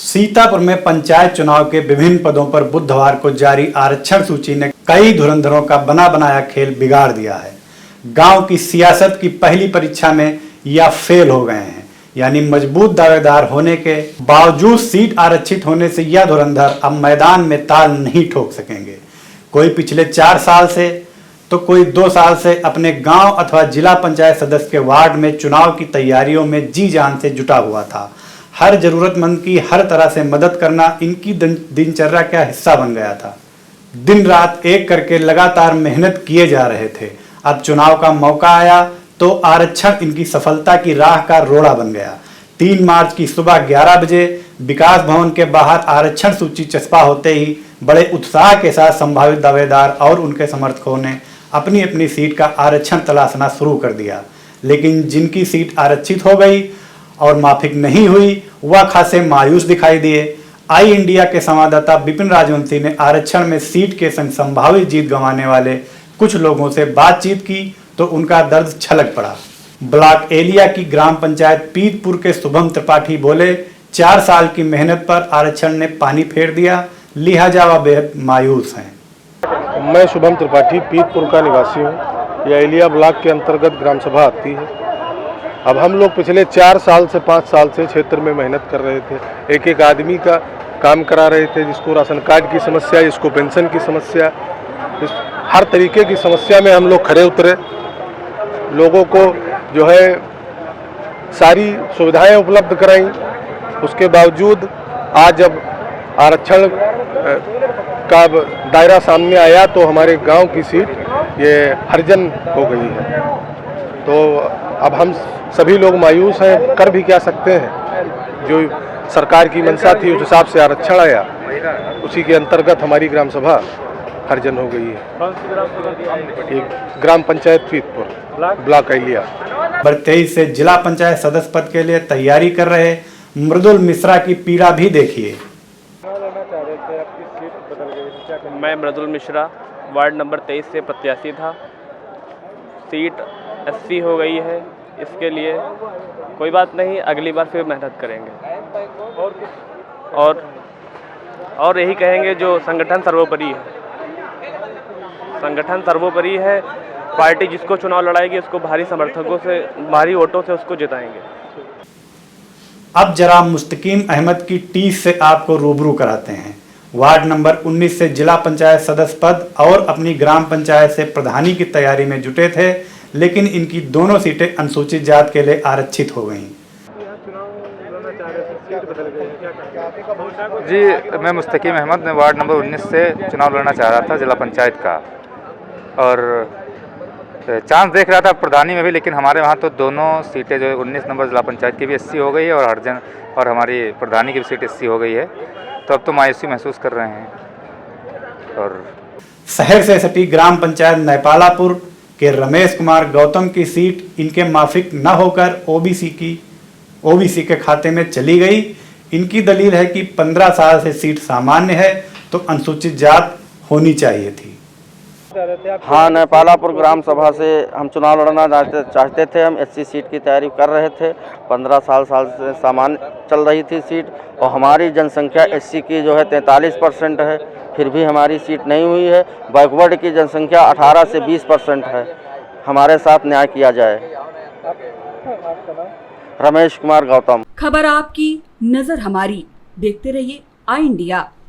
सीतापुर में पंचायत चुनाव के विभिन्न पदों पर बुधवार को जारी आरक्षण सूची ने कई धुरंधरों का बना बनाया खेल बिगाड़ दिया है। गांव की सियासत की पहली परीक्षा में या फेल हो गए हैं, यानी मजबूत दावेदार होने के बावजूद सीट आरक्षित होने से यह धुरंधर अब मैदान में ताल नहीं ठोक सकेंगे। कोई पिछले 4 साल से तो कोई 2 साल से अपने गांव अथवा जिला पंचायत सदस्य के वार्ड में चुनाव की तैयारियों में जी जान से जुटा हुआ था। हर जरूरतमंद की हर तरह से मदद करना इनकी दिनचर्या का हिस्सा बन गया था। दिन रात एक करके लगातार मेहनत किए जा रहे थे। अब चुनाव का मौका आया तो आरक्षण इनकी सफलता की राह का रोड़ा बन गया। 3 मार्च की सुबह 11 बजे विकास भवन के बाहर आरक्षण सूची चस्पा होते ही बड़े उत्साह के साथ संभावित दावेदार और उनके समर्थकों ने अपनी अपनी सीट का आरक्षण तलाशना शुरू कर दिया। लेकिन जिनकी सीट आरक्षित हो गई और माफिक नहीं हुई, वह खासे मायूस दिखाई दिए। आई इंडिया के संवाददाता विपिन राजवंशी ने आरक्षण में सीट के संग संभावित जीत गंवाने वाले कुछ लोगों से बातचीत की तो उनका दर्द छलक पड़ा। ब्लॉक एलिया की ग्राम पंचायत पीतपुर के शुभम त्रिपाठी बोले, 4 साल की मेहनत पर आरक्षण ने पानी फेर दिया, लिहाजा वह बेहद मायूस हैं। मैं शुभम त्रिपाठी पीतपुर का निवासी हूँ। यह एलिया ब्लॉक के अंतर्गत ग्राम सभा आती है। अब हम लोग पिछले 4 साल से 5 साल से क्षेत्र में मेहनत कर रहे थे। एक एक आदमी का काम करा रहे थे, जिसको राशन कार्ड की समस्या, जिसको पेंशन की समस्या, हर तरीके की समस्या में हम लोग खड़े उतरे। लोगों को जो है सारी सुविधाएं उपलब्ध कराई। उसके बावजूद आज जब आरक्षण का दायरा सामने आया तो हमारे गांव की सीट ये हरिजन हो गई है। तो अब हम सभी लोग मायूस हैं, कर भी क्या सकते हैं। जो सरकार की मंशा थी उस हिसाब से आरक्षण आया, उसी के अंतर्गत हमारी ग्राम सभा हरिजन हो गई है। ग्राम पंचायत पीतपुर ब्लॉक एलिया। नंबर 23 से जिला पंचायत सदस्य पद के लिए तैयारी कर रहे मृदुल मिश्रा की पीड़ा भी देखिए। मैं मृदुल मिश्रा वार्ड नंबर 23 से प्रत्याशी था। सीट 80 हो गई है। इसके लिए कोई बात नहीं, अगली बार फिर मेहनत करेंगे और यही कहेंगे जो संगठन सर्वोपरि है। संगठन सर्वोपरि है। पार्टी जिसको चुनाव लड़ाएगी उसको भारी समर्थकों से, भारी वोटों से उसको जिताएंगे। अब जरा मुस्तकीम अहमद की टीस से आपको रूबरू कराते हैं। वार्ड नंबर 19 से जिला पंचायत सदस्य पद और अपनी ग्राम पंचायत से प्रधानी की तैयारी में जुटे थे, लेकिन इनकी दोनों सीटें अनुसूचित जात के लिए आरक्षित हो गईं। जी, मैं मुस्तकीम अहमद, मैं वार्ड नंबर 19 से चुनाव लड़ना चाह रहा था जिला पंचायत का, और चांस देख रहा था प्रधानी में भी, लेकिन हमारे वहाँ तो दोनों सीटें जो 19 नंबर जिला पंचायत की भी 80 हो गई है और हरजन और हमारी प्रधानी की भी सीट 80 हो गई है। तो अब तो मायूसी महसूस कर रहे हैं। और शहर से सटी ग्राम पंचायत नेपालापुर के रमेश कुमार गौतम की सीट इनके माफिक न होकर ओबीसी के खाते में चली गई। इनकी दलील है कि 15 साल से सीट सामान्य है तो अनुसूचित जात होनी चाहिए थी। हाँ, नेपालापुर ग्राम सभा से हम चुनाव लड़ना चाहते थे। हम 80 सीट की तैयारी कर रहे थे। 15 साल से सामान्य चल रही थी सीट, और हमारी जनसंख्या 80 की जो है 43% है, फिर भी हमारी सीट नहीं हुई है। बैकवर्ड की जनसंख्या 18 से 20% है। हमारे साथ न्याय किया जाए। रमेश कुमार गौतम। खबर आपकी, नजर हमारी। देखते रहिए आई इंडिया।